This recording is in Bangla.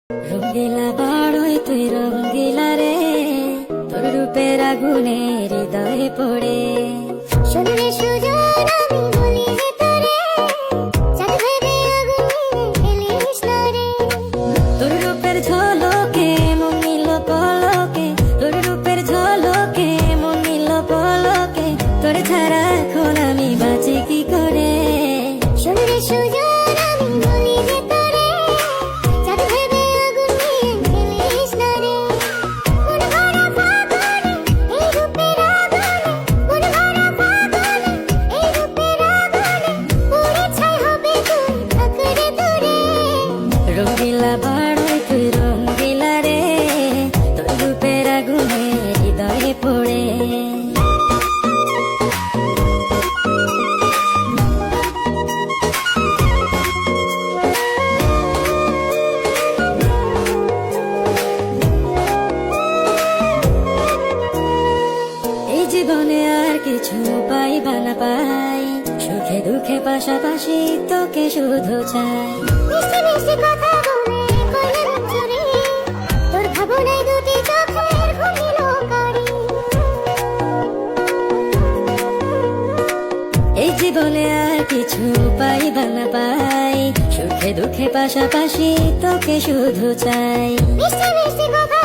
রঙ্গিলা বাড়ই তুই রঙ্গিলা রে, তোর রূপের আগুনে হৃদয়ে পড়ে। শুনলে সুজন আমি বলি যে তোরে, চাঁদ ভেবে আগুন নিয়ে খেলিস না রে। তোর রূপের ঝলকে মন নিল পলকে, তোর রূপের ঝলকে মন নিল পলকে, তোর ছাড়া এখন আমি বাঁচি কি করে। শুনলে সুজন আমি বলি যে তোরে, চাঁদ ভেবে আগুন নিয়ে খেলিস না রে। মন ভরা ফাগুনে এই রূপের আগুনে, মন ভরা ফাগুনে এই রূপের আগুনে, পুড়ে ছাই হবে তুই থাক রে দূরে। রঙ্গিলা বাড়ই তুই রঙ্গিলা রে, তোর রূপের আগুনে হৃদয়ে পড়ে। এই জীবনে আর কিছু পাইবা না পাই, সুখে দুঃখে পাশাপাশি তোকে শুধু চাই। মিষ্টি মিষ্টি কথা বলে করলে রূপ চুরি, তোর ভাবনায় দুটি চোখের ঘুম নিল কারি। এই জীবনে আর কিছু পাইবা না পাই, সুখে দুঃখে পাশাপাশি তোকে শুধু চাই। মিষ্টি মিষ্টি কথা